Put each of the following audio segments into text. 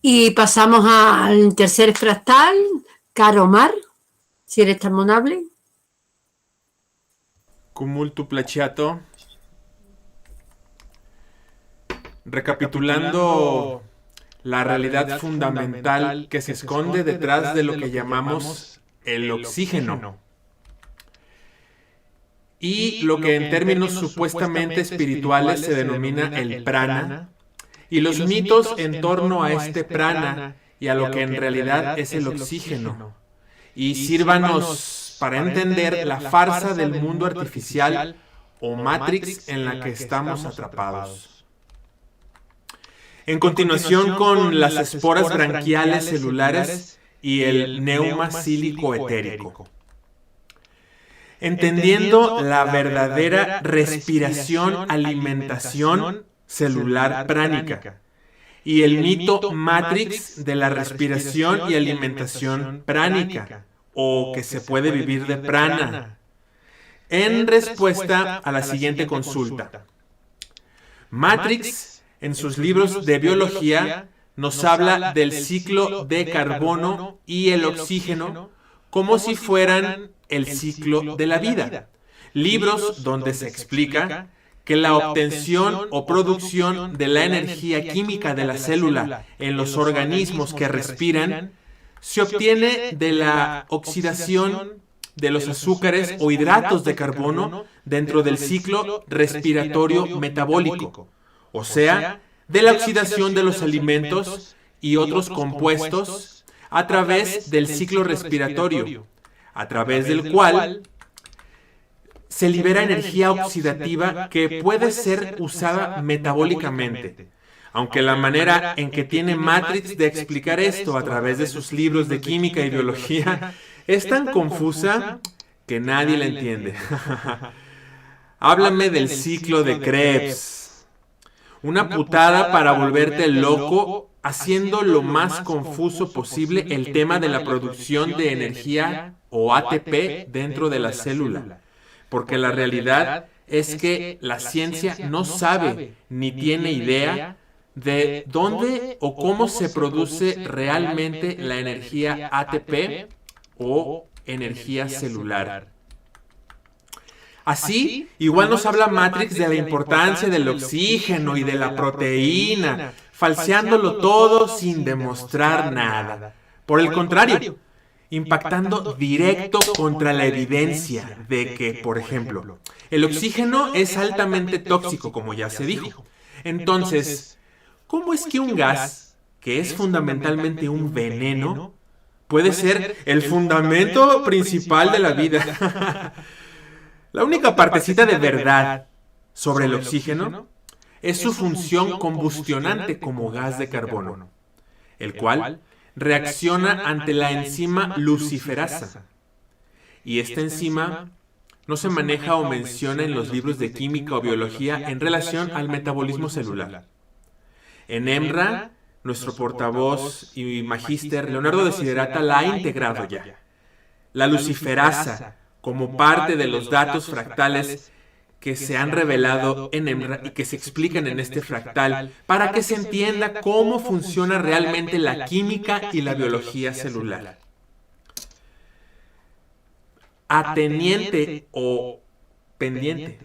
Y pasamos al tercer fractal, Caro Mar, si eres tan amable. Cumultu placiato. Recapitulando la realidad fundamental que se esconde detrás de lo que llamamos el oxígeno. Y lo que en términos supuestamente espirituales se denomina el prana. Y los mitos en torno a este prana y a lo que en realidad es el oxígeno. Y sírvanos para entender la farsa del mundo artificial o Matrix en la que estamos atrapados. En continuación con las esporas branquiales celulares y el neuma sílico etérico. Entendiendo la verdadera respiración, alimentación celular pránica y el mito Matrix de la respiración y alimentación pránica, o que se puede vivir de prana, en respuesta a la siguiente consulta. Matrix, en sus libros de biología, nos habla del ciclo de carbono y el oxígeno como si fueran el ciclo de la vida. Libros donde se explica que la obtención o producción de la energía química de la célula en los organismos que respiran se obtiene de la oxidación de los azúcares o hidratos de carbono dentro del ciclo respiratorio metabólico, o sea, de la oxidación de los alimentos y otros compuestos a través del ciclo respiratorio, a través del cual se libera energía oxidativa que puede ser usada metabólicamente. Aunque la manera en que tiene Matrix de explicar esto a través de sus libros de química y biología es tan confusa que nadie la entiende. Háblame del ciclo de Krebs. Una putada para volverte loco haciendo lo más confuso posible el tema de la producción de energía o ATP dentro de la célula. Porque la realidad es que la ciencia no sabe ni tiene idea de dónde o cómo se produce realmente la energía ATP o energía celular. Así, igual nos habla Matrix de la importancia del oxígeno y de la proteína, falseándolo todo sin demostrar nada. Por el contrario, impactando directo contra la evidencia de que, por ejemplo, el oxígeno es altamente tóxico, como ya se dijo. Entonces, ¿cómo es que un gas, que es fundamentalmente un veneno, puede ser el fundamento principal de la vida? La única partecita de verdad sobre el oxígeno es su función combustionante como gas de carbono, el cual reacciona ante la enzima luciferasa. Y esta enzima no se maneja o menciona en los libros de química o biología en relación al metabolismo celular. En EMRA, nuestro portavoz y magíster Leonardo Desiderata la ha integrado ya. La luciferasa, como parte de los datos fractales que se han revelado en EMRA y que se explican en este fractal, para que se entienda cómo funciona realmente la química y la biología celular. Ateniente o pendiente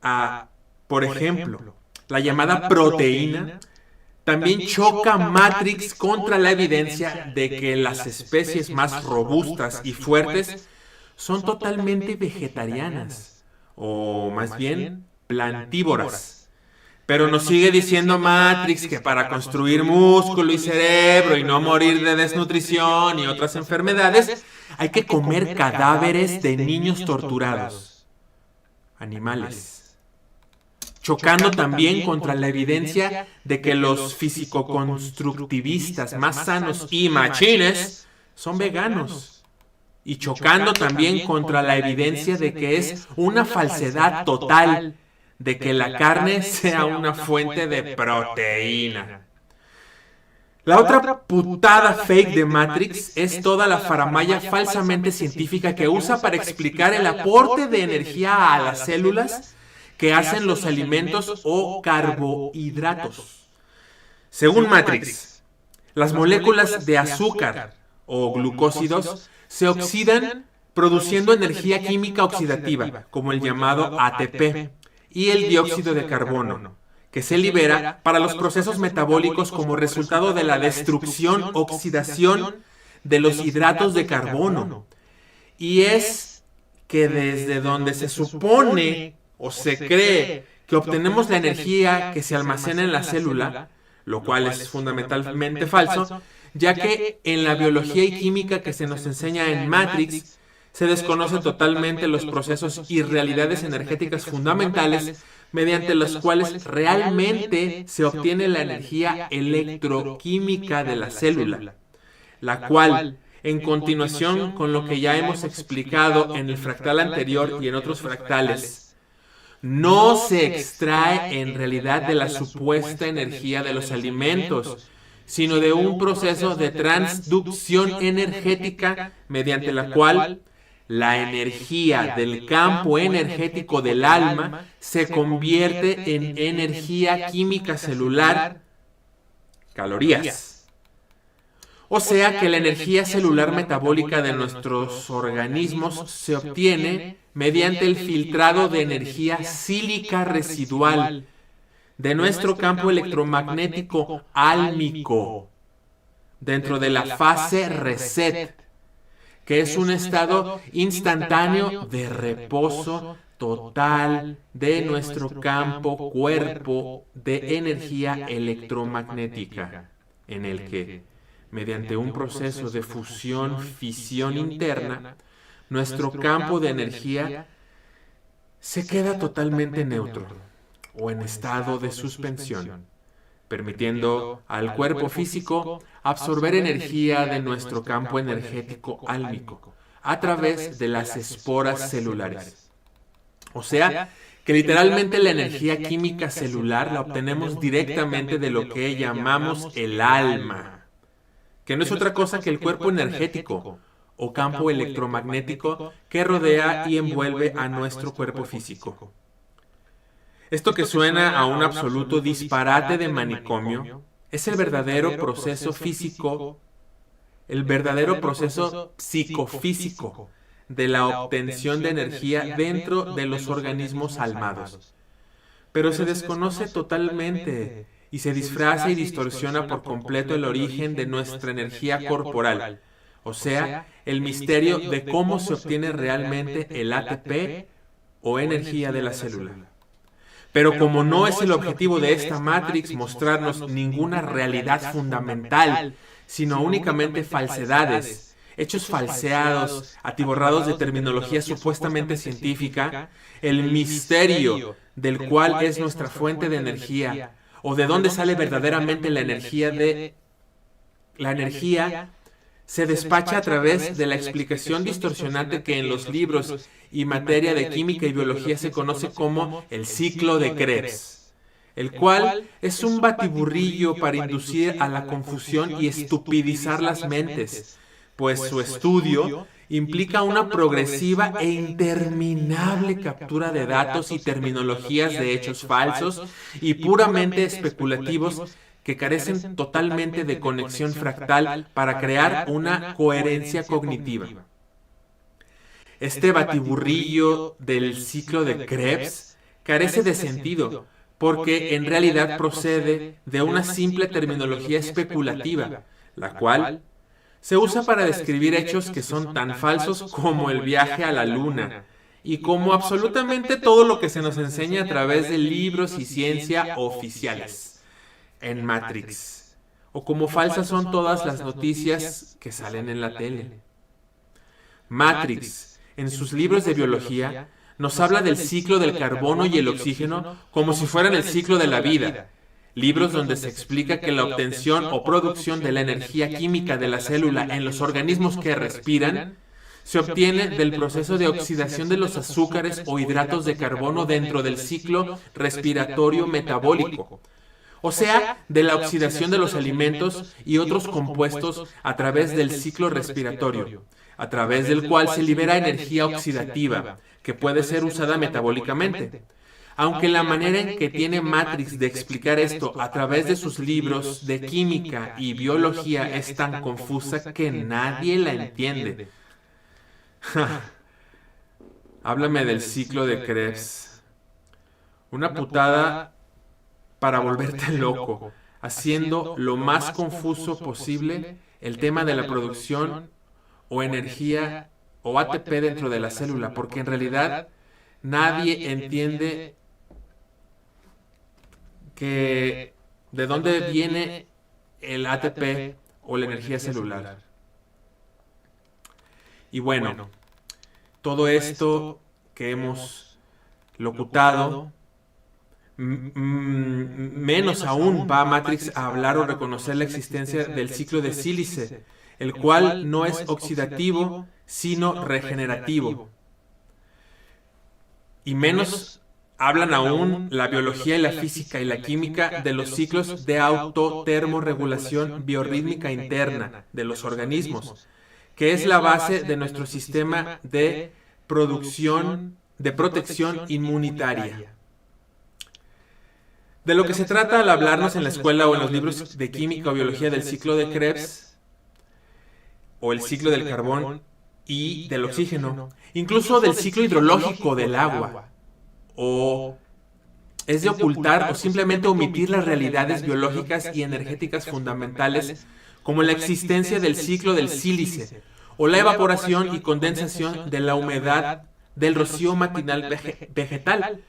a, por ejemplo, la llamada proteína, también choca Matrix contra la evidencia de que las especies más robustas y fuertes son totalmente vegetarianas, o más bien plantívoras. Pero nos sigue diciendo Matrix que para construir músculo y cerebro y no morir de desnutrición y otras enfermedades, hay que comer cadáveres de niños torturados, animales. Chocando también contra la evidencia de que los físico-constructivistas más sanos y machines son veganos. Y chocando también contra la evidencia de que es una falsedad total de que la carne sea una fuente de proteína. La otra putada fake de Matrix es toda la faramalla falsamente científica que usa para explicar el aporte de energía a las células que hacen los alimentos o carbohidratos. Según Matrix, Las moléculas de azúcar o glucósidos se oxidan produciendo energía química oxidativa, como el llamado ATP, y el dióxido de carbono, que se libera para los procesos metabólicos como resultado de la oxidación de los hidratos de carbono. Y es que desde donde se supone o se cree que obtenemos la energía que se almacena en la célula, lo cual es fundamentalmente falso, ya que en la biología y química que se nos enseña en Matrix, se desconocen totalmente los procesos y realidades energéticas fundamentales mediante los cuales realmente se obtiene la energía electroquímica de la célula, la cual, en continuación con lo que ya hemos explicado en el fractal anterior y en otros fractales, no se extrae en realidad de la supuesta energía de los alimentos, sino de un proceso de transducción energética mediante la cual la energía del campo energético del alma se convierte en energía química celular, calorías. O sea que la energía celular metabólica de nuestros organismos se obtiene mediante el filtrado de energía sílica residual de nuestro campo electromagnético álmico dentro de la fase reset, que es un estado instantáneo de reposo total de nuestro campo cuerpo de energía electromagnética, en el que, mediante un proceso de fusión-fisión interna, nuestro campo de energía se queda totalmente neutro o en estado de suspensión, permitiendo al cuerpo físico absorber energía de nuestro campo energético álmico a través de las esporas celulares. O sea, que literalmente la energía química celular la obtenemos directamente de lo que llamamos el alma, que no es otra cosa que el cuerpo energético o campo electromagnético que rodea y envuelve a nuestro cuerpo físico. Esto que suena a un absoluto disparate de manicomio es el verdadero proceso físico, el verdadero proceso psicofísico de la obtención de energía dentro de los organismos almados. Pero se desconoce totalmente y se disfraza y distorsiona por completo el origen de nuestra energía corporal, o sea, el misterio de cómo se obtiene realmente el ATP o energía de la célula. Pero como no es el objetivo de esta Matrix mostrarnos ninguna realidad fundamental, sino únicamente falsedades, hechos falseados, atiborrados de terminología supuestamente científica, el misterio del cual es nuestra fuente de energía, o de dónde sale verdaderamente la energía se despacha a través de la explicación distorsionante que en los libros y materia de química y biología se conoce como el ciclo de Krebs, el cual es un batiburrillo para inducir a la confusión y estupidizar las mentes, pues su estudio implica una progresiva e interminable captura de datos y terminologías de hechos falsos y puramente especulativos que carecen totalmente de conexión fractal para crear una coherencia cognitiva. Este batiburrillo del ciclo de Krebs carece de sentido, porque en realidad procede de una simple terminología especulativa, la cual se usa para describir hechos que son tan falsos como el viaje a la luna, y como absolutamente todo lo que se nos enseña a través de libros y ciencia oficiales en Matrix, o como falsas son todas las noticias que salen en la tele. Matrix, en sus libros de biología, nos habla del ciclo del carbono y el oxígeno como si fueran el ciclo de la vida, libros donde se explica que la obtención o producción de la energía química de la célula en los organismos que respiran se obtiene del proceso de oxidación de los azúcares o hidratos de carbono dentro del ciclo respiratorio metabólico, o sea, de la oxidación de los alimentos y otros compuestos a través del ciclo respiratorio, a través del cual se libera energía oxidativa, que puede ser usada metabólicamente. aunque la manera en que tiene Matrix de explicar esto a través de sus libros de química y biología es tan confusa que nadie la entiende. Háblame del ciclo de Krebs. Una putada para volverte loco, haciendo lo más confuso posible el tema de la producción o energía o ATP dentro de la célula, porque en realidad nadie entiende que de dónde viene el ATP o la energía celular. Y bueno, todo esto que hemos locutado, menos aún va Matrix a hablar o reconocer la existencia del ciclo de sílice, el cual no es oxidativo, sino regenerativo. Y menos hablan aún la biología y la física y la química de los ciclos de autotermorregulación biorrítmica interna de los organismos, que es la base de nuestro sistema de protección inmunitaria. De lo que se trata al hablarnos en la escuela o en los libros de química o biología del ciclo de Krebs, o el ciclo del carbón y del oxígeno, incluso del ciclo hidrológico del agua, o es de ocultar o simplemente omitir las realidades biológicas y energéticas fundamentales, como la existencia del ciclo del sílice, o la evaporación y condensación de la humedad del rocío matinal vegetal,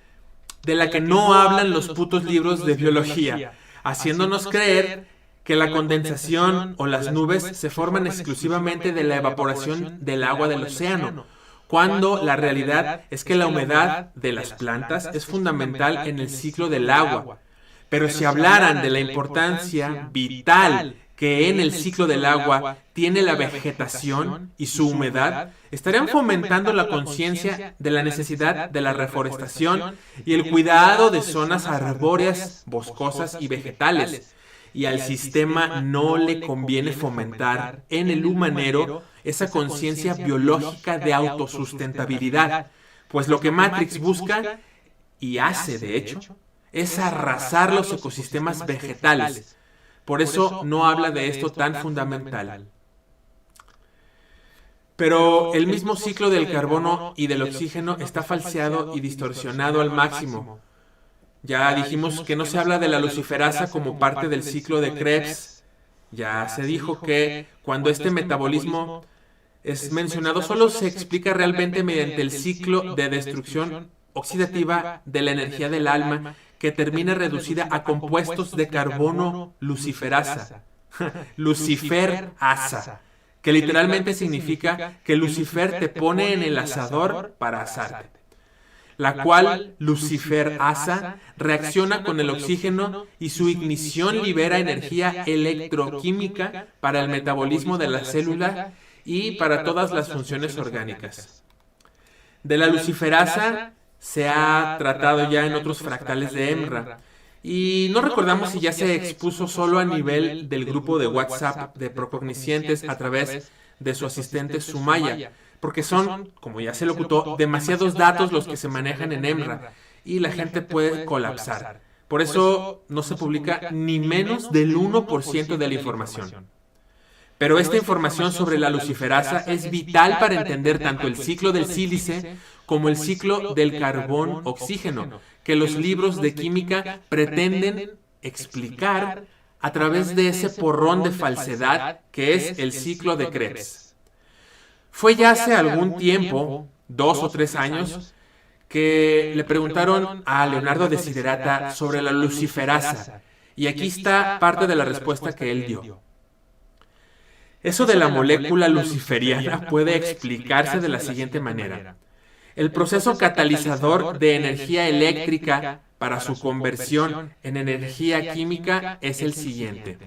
de la que no hablan los putos libros de biología, haciéndonos creer que la condensación o las nubes se forman exclusivamente de la evaporación del agua del océano, cuando la realidad es que la humedad de las plantas es fundamental en el ciclo del agua. Pero si hablaran de la importancia vital que en el ciclo del agua tiene la vegetación y su humedad, estarían fomentando la conciencia de la necesidad de la reforestación y el cuidado de zonas arbóreas, boscosas y vegetales. Y al sistema no le conviene fomentar en el humanero esa conciencia biológica de autosustentabilidad, pues lo que Matrix busca, y hace de hecho, es arrasar los ecosistemas vegetales. Por eso no habla de esto tan fundamental. Pero el mismo ciclo del carbono y del oxígeno está falseado y distorsionado al máximo. Ya dijimos que no se habla de la luciferasa como parte del ciclo de Krebs. Ya se dijo que cuando este metabolismo es mencionado solo se explica realmente mediante el ciclo de destrucción oxidativa de la energía del alma, que termina reducida a compuestos de carbono luciferasa, luciferasa, que literalmente significa que Lucifer te pone en el asador para asarte, la cual luciferasa reacciona con el oxígeno y su ignición libera energía electroquímica para el metabolismo de la célula y para todas las funciones orgánicas. De la luciferasa se ha tratado ya en otros fractales de Emra, y no recordamos si ya se expuso solo a nivel del grupo de WhatsApp de Procognoscientes a través de su asistente Sumaya, porque son, como ya se lo locutó, demasiados datos los que se manejan en Emra, y la gente puede colapsar. Por eso no se publica ni menos del 1% de la información. Pero esta información sobre la luciferasa es vital para entender tanto el ciclo del sílice como el ciclo del carbón-oxígeno, que los libros de química pretenden explicar a través de ese porrón de falsedad que es el ciclo de Krebs. Fue ya hace algún tiempo, 2 o 3 años, que le preguntaron a Leonardo Desiderata sobre la luciferasa, y aquí está parte de la respuesta que él dio. Eso de la molécula luciferiana puede explicarse de la siguiente manera. El proceso catalizador de energía eléctrica para su conversión en energía química es el siguiente.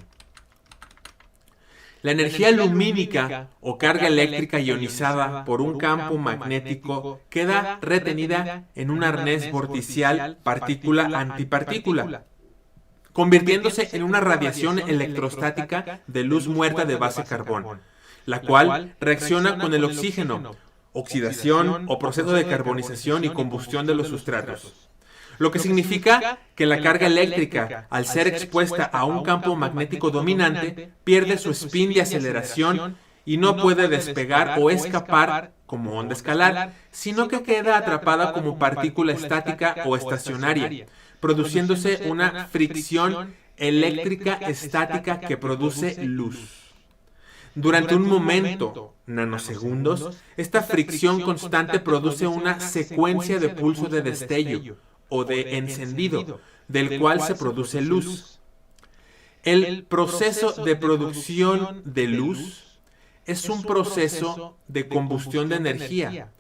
La energía lumínica o carga eléctrica ionizada por un campo magnético queda retenida en un arnés vorticial partícula-antipartícula, convirtiéndose en una radiación electrostática de luz muerta de base carbón, la cual reacciona con el oxígeno, oxidación o proceso de carbonización y combustión de los sustratos. lo que significa que la carga eléctrica, al ser expuesta a un campo magnético dominante, pierde su spin de aceleración y no puede despegar o escapar como onda escalar, sino que queda atrapada como partícula estática o estacionaria, produciéndose una fricción eléctrica estática que produce luz. Durante un momento, nanosegundos, esta fricción constante produce una secuencia de pulso de destello o de encendido, del cual se produce luz. El proceso de producción de luz es un proceso de combustión de energía,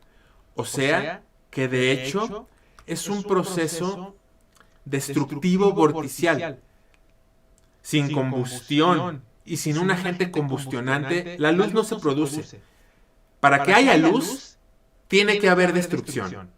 o sea, que de hecho es un proceso destructivo vorticial. Sin combustión y sin un agente combustionante, la luz no se produce. Para que haya luz, tiene que haber destrucción.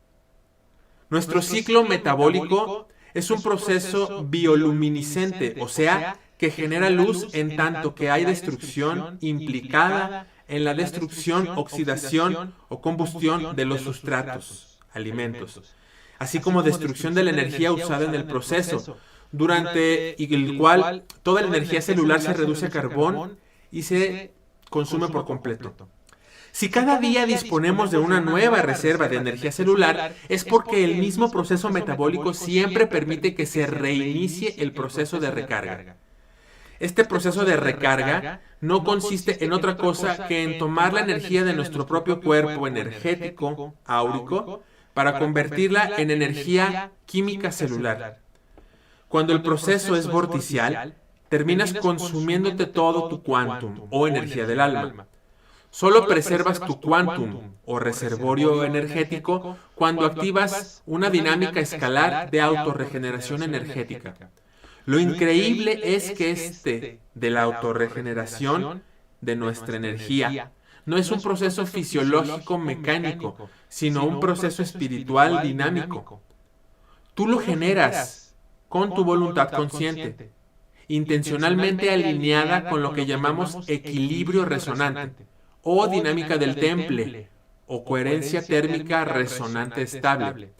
Nuestro ciclo metabólico es un proceso bioluminiscente, o sea, que genera luz en tanto que hay destrucción implicada en la destrucción, oxidación o combustión de los sustratos, alimentos, así como destrucción de la energía usada en el proceso, durante el cual toda la energía celular se reduce a carbón y se consume por completo. Si cada día disponemos de una nueva reserva de energía celular, es porque el mismo proceso metabólico siempre permite que se reinicie el proceso de recarga. Este proceso de recarga no consiste en otra cosa que en tomar la energía de nuestro propio cuerpo energético, áurico, para convertirla en energía química celular. Cuando el proceso es vorticial, terminas consumiéndote todo tu quantum o energía del alma. Solo preservas tu quantum o reservorio energético cuando activas una dinámica escalar de autorregeneración energética. Lo increíble es que de la autorregeneración de nuestra energía no es un proceso fisiológico mecánico, sino un proceso espiritual dinámico. Tú lo generas con tu voluntad consciente, intencionalmente alineada con lo que llamamos equilibrio resonante, o dinámica del temple, o coherencia térmica resonante estable.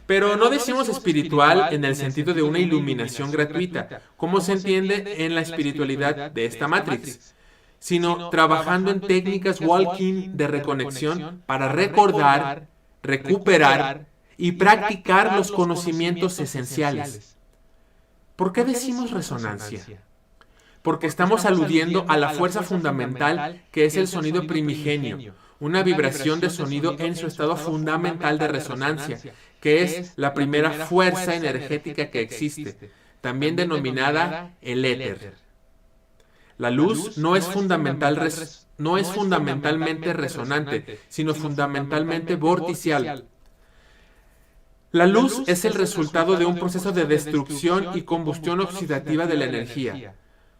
Pero no decimos espiritual en el sentido de una iluminación gratuita, como se entiende en la espiritualidad de esta Matrix, sino trabajando en técnicas walking de reconexión para recordar, recuperar y practicar los conocimientos esenciales. ¿Por qué decimos resonancia? Porque estamos aludiendo a la fuerza fundamental que es el sonido primigenio, una vibración de sonido en su estado fundamental de resonancia, que es la primera fuerza energética que existe, también denominada el éter. La luz no es fundamentalmente resonante, sino fundamentalmente vorticial. La luz es el resultado de un proceso de destrucción y combustión oxidativa de la energía,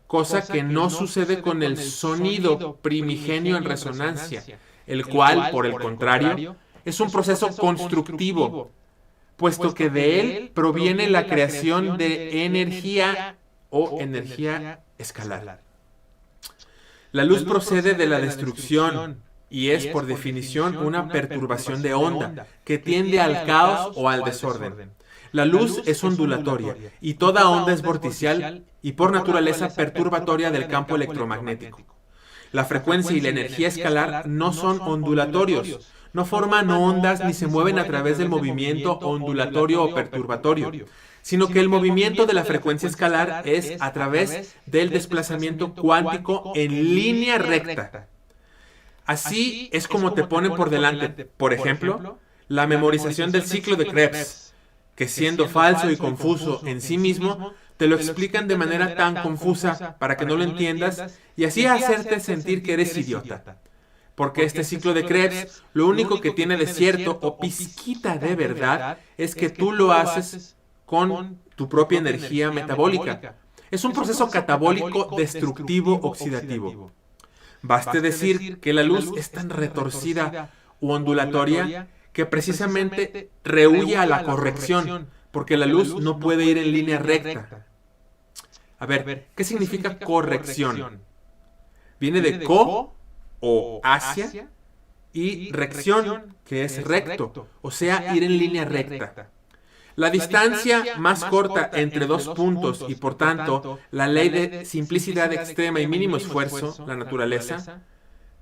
cosa que no sucede con el sonido primigenio en resonancia, el cual, por el contrario, es un proceso constructivo, puesto que de él proviene la creación de energía o energía escalar. La luz procede de la destrucción y es, por definición, una perturbación de onda que tiende al caos o al desorden. La luz es ondulatoria y toda onda es vorticial y por naturaleza perturbatoria del campo electromagnético. La frecuencia y la energía escalar no son ondulatorios, no forman ondas ni se mueven a través del movimiento ondulatorio o perturbatorio, sino que el movimiento de la frecuencia escalar es a través del desplazamiento cuántico en línea recta. Así es como te ponen por delante, por ejemplo, la memorización del ciclo de Krebs, que siendo falso y confuso en sí mismo, te lo explican de manera tan confusa para que no lo entiendas y así hacerte sentir que eres idiota. Porque este ciclo de Krebs, lo único que tiene de cierto o pizquita de verdad es que tú lo haces con tu propia energía metabólica. Es un proceso catabólico destructivo oxidativo. Baste decir que la luz es tan retorcida u ondulatoria que precisamente rehúye a la corrección, porque la luz no puede ir en línea recta. A ver, ¿qué significa corrección? Viene de co o hacia y rección, que es recto, o sea, ir en línea recta. La distancia más corta entre dos puntos y por tanto la ley de simplicidad extrema y mínimo esfuerzo, la naturaleza,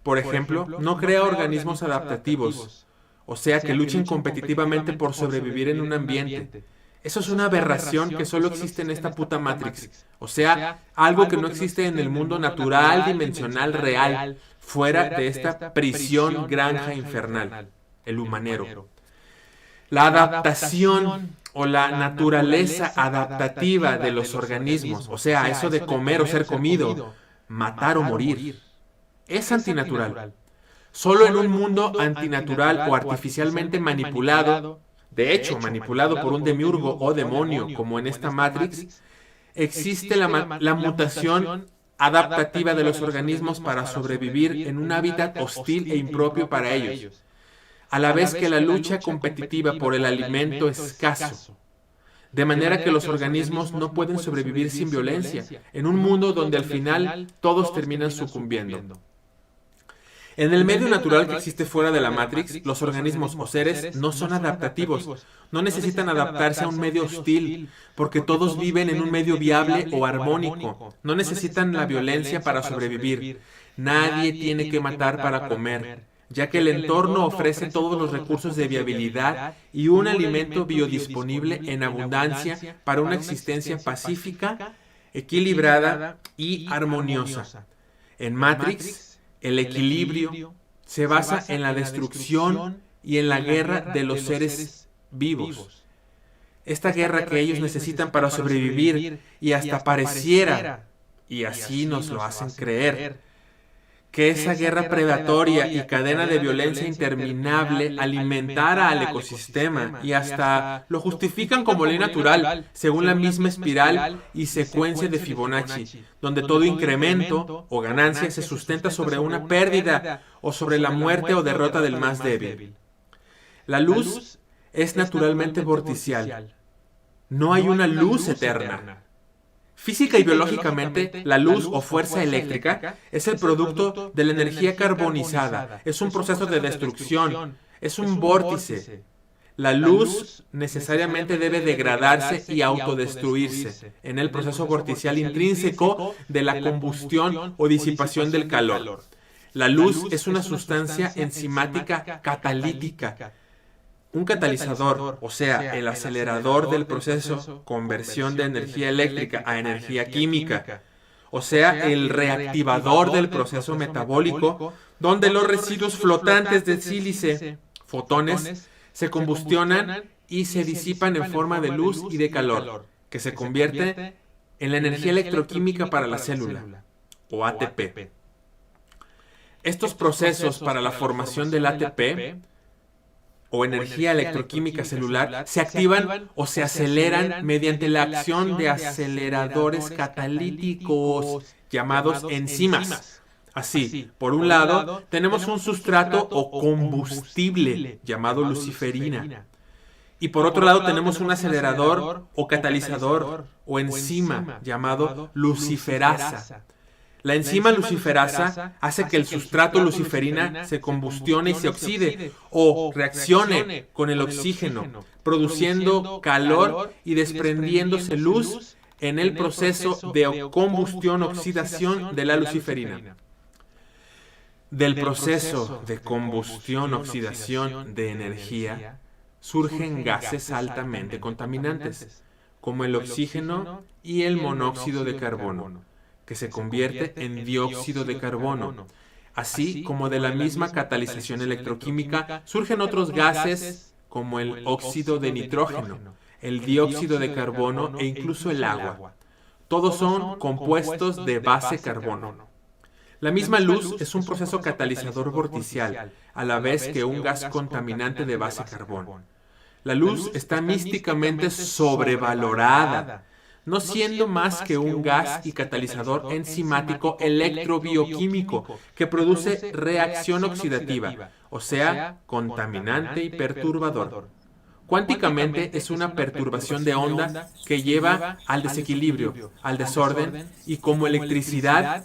por ejemplo, no crea organismos adaptativos, o sea que luchen competitivamente por sobrevivir en un ambiente. Eso es una aberración que solo existe en esta puta Matrix, o sea, algo que no existe en el mundo natural, dimensional, real, fuera de esta prisión granja infernal, el humanero. La adaptación o la naturaleza adaptativa de los organismos, o sea, eso de comer o ser comido, matar o morir, es antinatural. Solo en un mundo antinatural o artificialmente manipulado, de hecho, manipulado por un demiurgo o demonio, como en esta Matrix, existe la mutación adaptativa de los organismos para sobrevivir en un hábitat hostil e impropio para ellos, a la vez que la lucha competitiva por el alimento es escaso. De manera que los organismos no pueden sobrevivir sin violencia, en un mundo donde al final todos terminan sucumbiendo. En el medio natural que existe fuera de la Matrix, los organismos o seres no son adaptativos, no necesitan adaptarse a un medio hostil, porque todos viven en un medio viable o armónico, no necesitan la violencia para sobrevivir, nadie tiene que matar para comer, ya que el entorno ofrece todos los recursos de viabilidad y un alimento biodisponible en abundancia para una existencia pacífica, equilibrada y armoniosa. En Matrix, el equilibrio se basa en la destrucción y en la guerra de los seres vivos. Esta guerra que ellos necesitan para sobrevivir y hasta pareciera, y así nos lo hacen creer, que esa guerra predatoria y cadena de violencia interminable alimentara al ecosistema y hasta lo justifican como ley natural, según la misma espiral y secuencia de Fibonacci, donde todo incremento o ganancia se sustenta sobre una pérdida o sobre la muerte o derrota del más débil. La luz es naturalmente vorticial. No hay una luz eterna. Física y biológicamente, la luz o fuerza eléctrica es el producto de la energía carbonizada, es un proceso de destrucción, es un vórtice. La luz necesariamente debe degradarse y autodestruirse en el proceso vorticial intrínseco de la combustión o disipación del calor. La luz es una sustancia enzimática catalítica. Un catalizador, o sea, el acelerador del proceso conversión de energía eléctrica a energía química, o sea, el reactivador del proceso metabólico, donde los residuos flotantes de sílice, fotones, se combustionan y se disipan en forma de luz y de calor, que se convierte en la energía electroquímica para la célula, o ATP. Estos procesos para la formación del ATP, o energía electroquímica celular, se activan o se aceleran mediante la acción de aceleradores catalíticos llamados enzimas. Así, por un lado, tenemos un sustrato o combustible llamado luciferina. Y por otro lado tenemos un acelerador o catalizador o enzima llamado luciferasa. La enzima luciferasa hace que el sustrato luciferina se combustione y se oxide o reaccione con el oxígeno, produciendo calor y desprendiéndose luz en el proceso de combustión-oxidación de la luciferina. Del proceso de combustión-oxidación de energía surgen gases altamente contaminantes, como el oxígeno y el monóxido de carbono, que se convierte en dióxido de carbono. Así como de la misma catalización electroquímica surgen otros gases como el óxido de nitrógeno, el dióxido de carbono e incluso el agua. Todos son compuestos de base carbono. La misma luz es un proceso catalizador vorticial, a la vez que un gas contaminante de base carbono. La luz está místicamente sobrevalorada, no siendo más que un gas y catalizador enzimático electrobioquímico que produce reacción oxidativa, o sea, contaminante y perturbador. Cuánticamente es una perturbación de onda que lleva al desequilibrio, al desorden, y como electricidad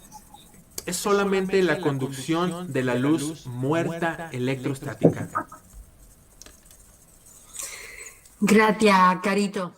es solamente la conducción de la luz muerta electrostática. Gracias, Carito.